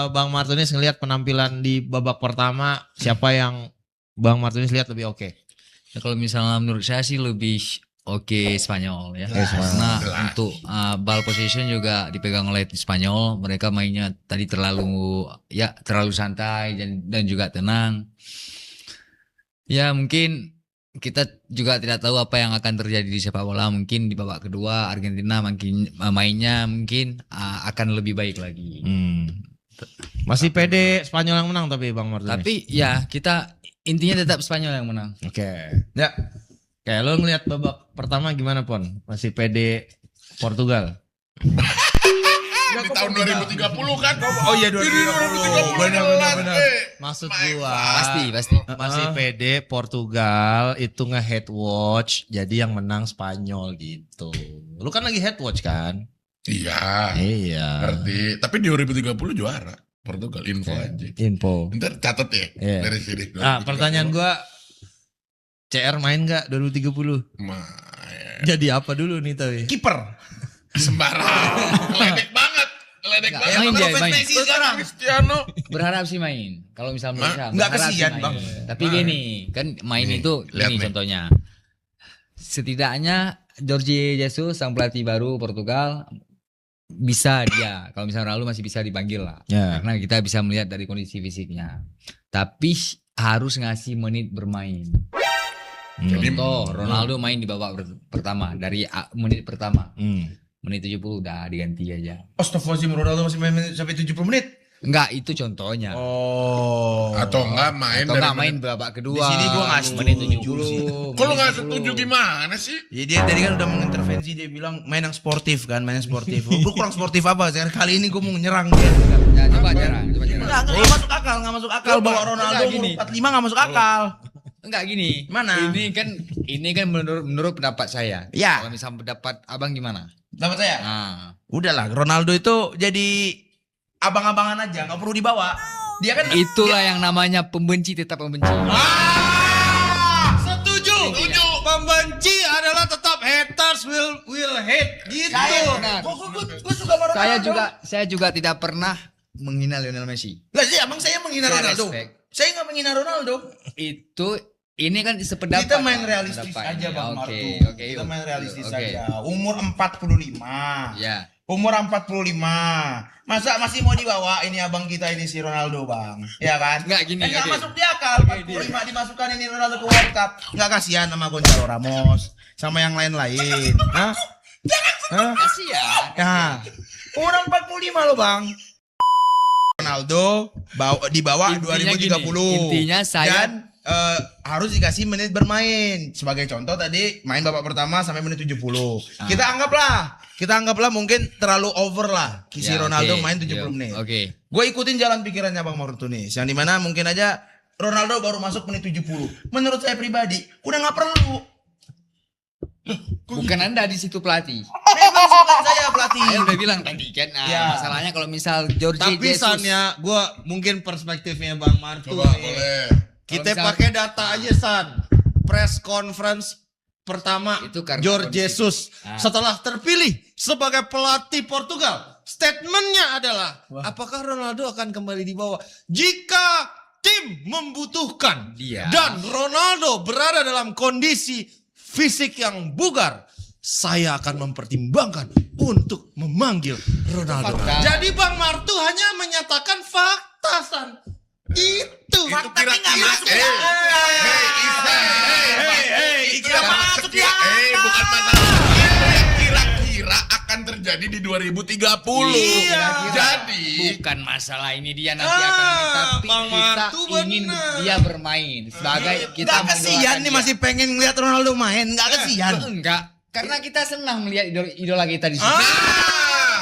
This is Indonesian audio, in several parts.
Bang Martinez ngelihat penampilan di babak pertama, siapa yang Bang Martinez lihat lebih oke? Ya, kalau misalnya menurut saya sih lebih oke Spanyol ya. Spanyol. Karena untuk ball possession juga dipegang oleh Spanyol. Mereka mainnya tadi terlalu santai dan juga tenang. Ya mungkin kita juga tidak tahu apa yang akan terjadi di sepak bola. Mungkin di babak kedua Argentina mainnya mungkin akan lebih baik lagi. Masih pede Spanyol yang menang tapi Bang Martinez. Tapi ya kita intinya tetap Spanyol yang menang. Oke. Ya. Kayak lo ngelihat babak pertama gimana Pon? Masih pede Portugal? Di tahun 2030 kan? Oh iya 2030. Benar. Maksud gua Pasti. masih pede Portugal itu nge-head watch, jadi yang menang Spanyol gitu. Lu kan lagi head watch kan? Iya. Iya. Ngerti. Tapi 2030 juara Portugal, info aja. Info. Ntar catat ya Iya. dari sini. Pertanyaan gua, CR main nggak 2030? Main. Jadi apa dulu nih tapi? Kiper. Sembarang. Ngeledek banget. Ngeledek Nggak, banget. main dia, Fans main. Messi sekarang. Cristiano. Berharap sih main. Kalau misalnya menurut saya, Nggak berharap sih kesian, main. Bang. Tapi gini, kan main Nih, itu lihat ini nih. contohnya. Setidaknya Jorge Jesus sang pelatih baru Portugal bisa dia. Kalau misalnya Ronaldo masih bisa dipanggil lah. Ya. Karena kita bisa melihat dari kondisi fisiknya. Tapi harus ngasih menit bermain. Jadi, Contoh, Ronaldo main di babak pertama dari menit pertama. Menit 70 udah diganti aja. Astagfirullahaladzim, Ronaldo masih main sampai 70 menit. Enggak, itu contohnya. Oh. Atau enggak main Atau dari enggak main babak kedua. Di sini gua nggak menit setuju 70. sih. Kok lu gak menit setuju 10. gimana sih? Ya dia tadi kan udah mengintervensi, dia bilang main yang sportif kan, main yang sportif. Gue kurang sportif apa? Sekarang kali ini gue mau nyerang dia. Ya, coba jarang. Nggak masuk akal, nggak masuk akal. Bawa Ronaldo Nggak, umur gini. 45 nggak masuk akal. Enggak gini. Mana? Ini kan menurut pendapat saya. Ya. Kalau misalnya pendapat Abang gimana? Dapat saya? Nah, Udahlah, Ronaldo itu jadi abang-abangan aja, nggak perlu dibawa. Dia kan itulah yang namanya pembenci tetap pembenci. Setuju. Pembenci adalah tetap haters will hate gitu. Benar. Gue suka sama Ronaldo. Saya juga tidak pernah menghina Lionel Messi. Lah sih, emang saya menghina Saya Ronaldo. respect. Saya nggak menghina Ronaldo. Ini kan sependapat. Kita main realistis pendapat. aja Bang Oke, Martu. oke, Kita yuk. main realistis Oke. aja. Umur 45. Ya. Umur 45. Masa masih mau dibawa ini abang kita ini si Ronaldo, Bang? Ya kan? Nggak, gini, Nggak oke. masuk di akal. 45 dimasukkan ini Ronaldo ke World Cup. Nggak kasihan sama Gonzalo Ramos, sama yang lain-lain. Hah? Hah? Kasihan. Nah, umur 45 loh, Bang. Ronaldo dibawa Intinya 2030. gini, intinya saya- Dan harus dikasih menit bermain. Sebagai contoh tadi main babak pertama sampai menit 70. Kita anggaplah mungkin terlalu over lah. Si Ya, Ronaldo oke. main 70 Ya, menit. Oke. Gue ikutin jalan pikirannya Bang Martunis. Yang dimana mungkin aja Ronaldo baru masuk menit 70. Menurut saya pribadi udah nggak perlu. Bukan Anda di situ pelatih. Memang bukan saya pelatih. Saya udah bilang tadi kan. Nah, Ya. masalahnya kalau misal Jorge Tapi Jesus. San ya, gue mungkin perspektifnya Bang Martu. Coba nih. boleh. Kita Kalau misal- pakai data aja San. Press conference pertama Itu karena Jorge kondisi. Jesus Ah. setelah terpilih sebagai pelatih Portugal. Statementnya adalah apakah Ronaldo akan kembali dibawa jika tim membutuhkan Dia. dan Ronaldo berada dalam kondisi fisik yang bugar. Saya akan mempertimbangkan untuk memanggil Ronaldo. Fakta. Jadi Bang Martu hanya menyatakan fakta San. Itu. Itu kira-kira. Bukan masalah. Kira-kira akan terjadi di 2030. Iya. Jadi Bukan masalah ini dia nanti akan tapi Bang kita Martu ingin bener. dia bermain sebagai kita Nggak kasihan mendoakan nih dia. masih pengen ngeliat Ronaldo main. Nggak kasihan. Enggak, karena kita senang melihat idola kita di situ.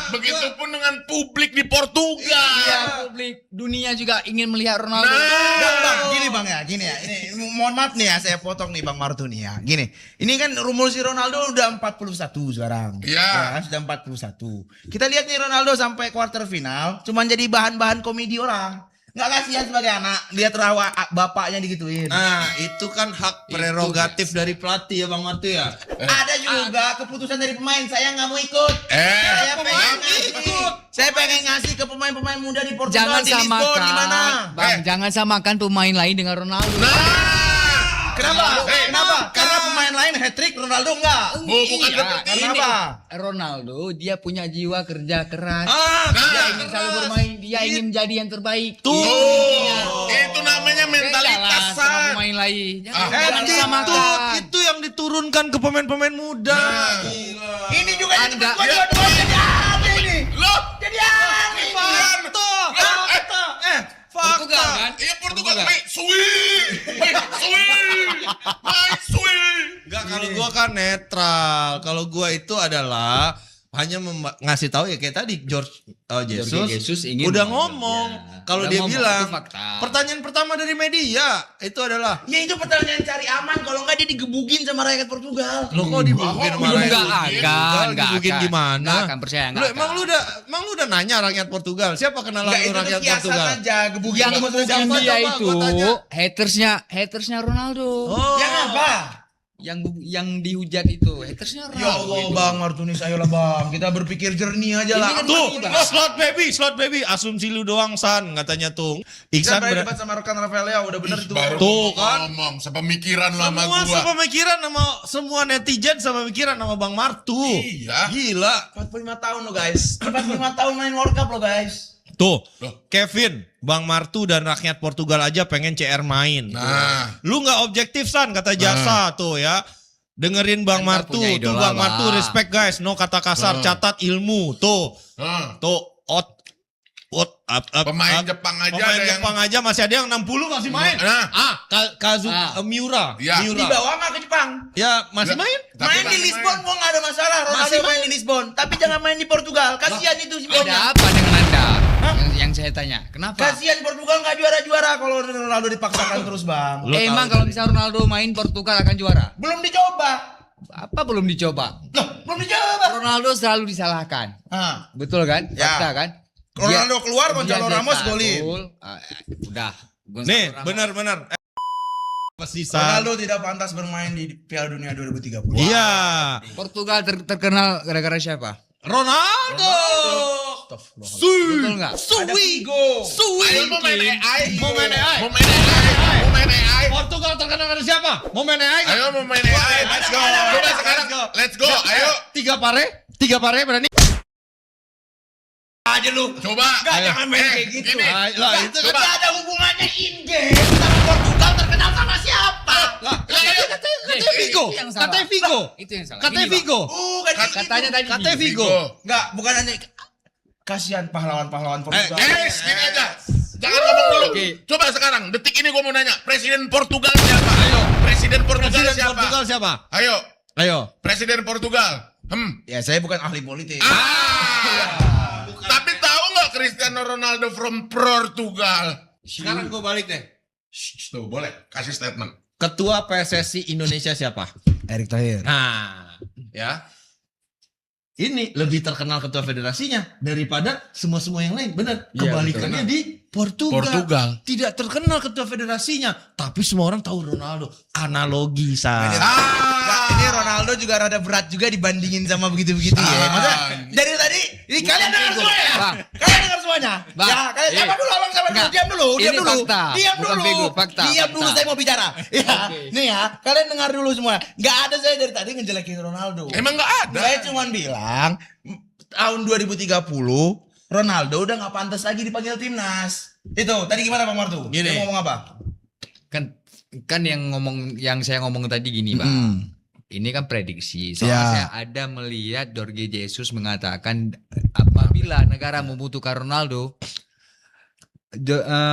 begitupun dengan publik di Portugal. Iya, publik dunia juga ingin melihat Ronaldo. Bang, gini ya. Ini mohon maaf nih ya, saya potong nih Bang Martu nih ya. Gini, ini kan rumor si Ronaldo udah 41 sekarang. Iya. Ya kan, sudah 41. Kita lihat nih Ronaldo sampai quarter final, cuman jadi bahan-bahan komedi orang. Nggak kasihan sebagai anak lihat rawa bapaknya digituin. Nah, itu kan hak prerogatif dari pelatih ya Bang Martu ya. Ada juga keputusan dari pemain, saya nggak mau ikut. Saya pengen ngasih, saya pengen ngasih ke pemain-pemain muda di Portugal, Jangan di Lisbon, samakan, gimana? Bang, jangan samakan pemain lain dengan Ronaldo. Kenapa? Kenapa? Karena pemain lain hat-trick, Ronaldo enggak. Bukan Iya, seperti ini Kenapa? Ronaldo dia punya jiwa kerja keras. Ah, Dia ingin selalu bermain, dia ingin menjadi yang terbaik. Tuh. Itu namanya mentalitas Beda lah sama San. pemain lain. Jangan Attitude disamakan. itu yang diturunkan ke pemain-pemain muda. Ini juga jadi Anda- gua dua-dua jadi apa ini? Loh, Jadi apa ini? Fakta, fakta, Portugal fakta. kan? iya Portugal, Portugal. main sweet, main sweet. Enggak, kalau gua kan netral. Kalau gua itu adalah hanya ngasih tahu ya kayak tadi Jesus ingin udah main. ngomong. Ya. Kalau Udah dia ngomong, bilang itu fakta. pertanyaan pertama dari media itu adalah Ya itu pertanyaan cari aman, kalau enggak dia digebukin sama rakyat Portugal. lo kok dibukin sama rakyat Enggak Portugal? akan, Dibukin gimana? Enggak akan percaya, Lu enggak emang akan. lu udah nanya rakyat Portugal? Siapa kenalan Enggak, lu itu tuh rakyat kiasan Portugal? aja, gebukin Yang sama gebukin siapa? dia Coba itu gua tanya. hatersnya Ronaldo. Oh. Yang apa? Yang dihujat itu hatersnya Ronaldo. Ya Allah Bang Martunis, ayolah Bang, kita berpikir jernih aja Ini lah. kan Tuh, Bang. slot baby, asumsi lu doang San katanya tuh. Iksan Iksan berdebat sama rekan Rafaelia, udah bener itu. Baru Tuh, gua kan? ngomong sepemikiran lu sama semua gua. sepemikiran sama semua netizen sama pikiran sama Bang Martu. Iya. Gila. 45 tahun lo guys, 45 tahun main World Cup lo guys. Tuh, Loh. Kevin, Bang Martu dan rakyat Portugal aja pengen CR main. Nah. Lu nggak objektif San kata Jasa tuh ya. Dengerin Bang Anda Martu, punya tuh idola, Bang Martu Bang. respect guys, no kata kasar, catat ilmu, tuh, Pemain Jepang aja pemain ada yang Jepang aja masih ada yang 60 masih main. Nah. Kazu Ah. Miura, Iya. Miura. Dibawa nggak ke Jepang? Ya masih Nggak. main. Tapi Main di masih Lisbon main. gua nggak ada masalah. Ronaldo Masih main di Lisbon, tapi jangan main di Portugal. Kasihan itu si Ada Bonya. apa dengan Anda? Yang saya tanya, kenapa? Kasihan Portugal nggak juara-juara kalau Ronaldo dipaksakan terus Bang. Lu Emang tahu kalau misalnya Ronaldo main Portugal akan juara? Belum dicoba. Apa belum dicoba? Loh, belum dicoba. Ronaldo selalu disalahkan. Ah, Betul kan? Ya. Fakta kan? Ronaldo keluar, Dia Gonzalo Ramos cetak golin. gol. Udah. Gonzalo Nih, Ramos. benar-benar. Pasti San. Ronaldo tidak pantas bermain di Piala Dunia 2030. Iya. Portugal terkenal gara-gara siapa? Ronaldo. Betul nggak? Ada Figo. Ayo mau main AI. Mau main AI. Mau main AI. Mau main AI. Portugal terkenal dari siapa? Mau main AI nggak? Ayo mau main AI. Let's go. Coba sekarang. Let's go. Ayo. Tiga pare berani. Aja lu. Coba. Enggak, jangan main kayak gitu. Gini. Lah itu kan Enggak ada hubungannya in-game sama Portugal terkenal sama siapa? katanya Vigo. Itu yang salah. Katanya Vigo. Itu yang salah. Katanya Gini, Bang. Vigo. Bukan Katanya tadi Katanya Vigo. Enggak, bukan hanya kasihan pahlawan-pahlawan Portugal. Guys, gini aja. Jangan ngomong dulu. Oke. Coba sekarang, detik ini gue mau nanya, Presiden Portugal siapa? Ayo. Presiden Portugal Presiden siapa? Portugal siapa? Ayo. Ayo. Presiden Portugal. Ya, saya bukan ahli politik. Tapi tahu nggak Cristiano Ronaldo from Portugal? Sekarang gue balik deh. Tuh, boleh kasih statement. Ketua PSSI Indonesia siapa? Erick Thohir. Nah, ya. Ini lebih terkenal ketua federasinya daripada semua-semua yang lain. Benar. Iya, Kebalikannya di Portugal. Tidak terkenal ketua federasinya, tapi semua orang tahu Ronaldo. Analogi San. Enggak, ini Ronaldo juga rada berat juga dibandingin sama begitu-begitu ya. Maksudnya dari tadi ini kalian dengar semua ya? Bang. Kalian dengar semuanya? Bang. Ya, kalian siapa dulu abang siapa dulu? Enggak. Diam dulu, diam Ini dulu. fakta, Diam bukan dulu. figur, fakta, Diam fakta. dulu, saya mau bicara. Ya, Oke. nih ya, kalian dengar dulu semua. Enggak ada saya dari tadi ngejelekin Ronaldo. Emang nggak ada? Saya cuma bilang tahun 2030 Ronaldo udah nggak pantas lagi dipanggil timnas. Itu tadi gimana Bang Martu? Gini. Dia ngomong apa? Kan yang saya ngomong tadi gini, Bang. Ini kan prediksi. Soalnya Ya. saya ada melihat Jorge Jesus mengatakan apabila negara membutuhkan Ronaldo,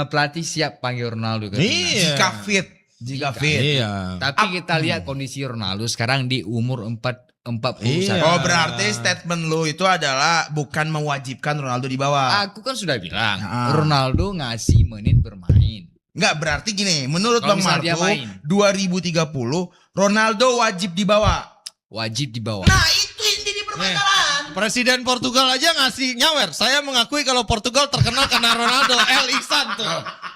pelatih siap panggil Ronaldo ke timnas. Iya. Jika fit. Iya. Tapi kita lihat kondisi Ronaldo sekarang di umur 41. Iya. Oh, berarti statement lu itu adalah bukan mewajibkan Ronaldo dibawa. Aku kan sudah bilang, Ah. Ronaldo ngasih menit bermain. Enggak, berarti gini, menurut Kalau Bang misal dia Marto, main. 2030 Ronaldo wajib dibawa. Wajib dibawa. Nah, itu inti di permasalahan. Presiden Portugal aja ngasih nyawer. Saya mengakui kalau Portugal terkenal karena Ronaldo. El Ihsan tuh.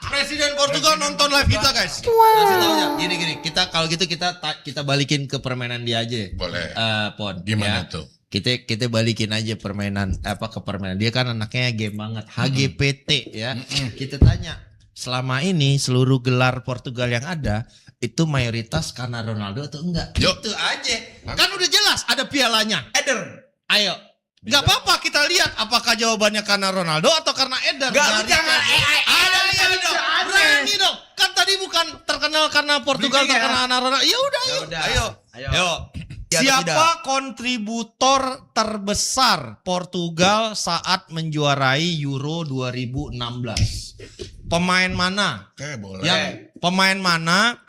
Presiden Portugal nonton live kita guys. Kasih tahu ya. Gini. Kita kalau gitu kita balikin ke permainan dia aja. Boleh. Pon. Gimana ya. tuh? Kita balikin aja permainan ke permainan. Dia kan anaknya game banget. HGPT ya. Kita tanya, selama ini seluruh gelar Portugal yang ada itu mayoritas karena Ronaldo atau enggak? Yuk. Itu aja. Kan udah jelas ada pialanya. Eder. Ayo. Gak apa-apa kita lihat apakah jawabannya karena Ronaldo atau karena Eder. Gak, lu jangan Berani dong. Kan tadi bukan terkenal karena Portugal Bimbing ya. terkenal karena Ronaldo. Ya udah, ayo. Yaudah. Ayo. Ayo. Ya, atau Siapa tidak? kontributor terbesar Portugal saat menjuarai Euro 2016? Pemain mana? Oke, boleh. Pemain mana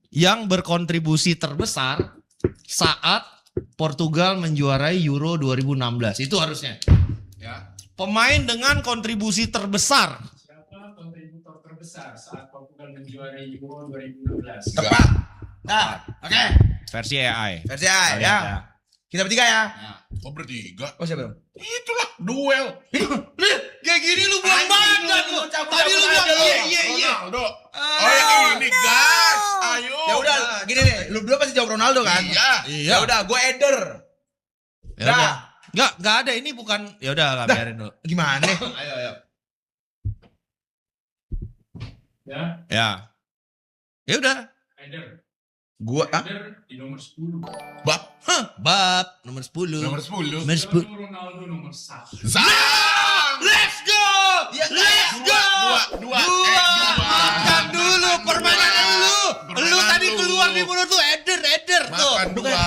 yang berkontribusi terbesar saat Portugal menjuarai Euro 2016? Itu harusnya. Ya. Pemain dengan kontribusi terbesar. Siapa kontributor terbesar saat Portugal menjuarai Euro 2016? Tepat. Nah, oke. Versi AI. Versi A ya. Kita bertiga ya. Oh, bertiga. Oh siapa dong? Itulah duel. Kayak gini lu buang badan lu. Tadi lu bilang iya. Ronaldo. Oh, yang ini gas. Ayo. Ya udah, gini nih. Lu berdua pasti jawab Ronaldo kan? Iya. Ya udah, gue Eder. Ya udah. Enggak ada, ini bukan. Ya udah, enggak biarin dulu. Gimana? Ayo. Ya, Ya. Ya udah. Eder. Gue Eder di nomor 10. Bab nomor 10. Nomor 10. Nomor 10. Ronaldo nomor 1. Zang. Let's go. Let's go. Dua. Makan dulu permainan lu. Lu Permainan tadi lu. keluar di mulut tuh Eder tuh. Makan dua.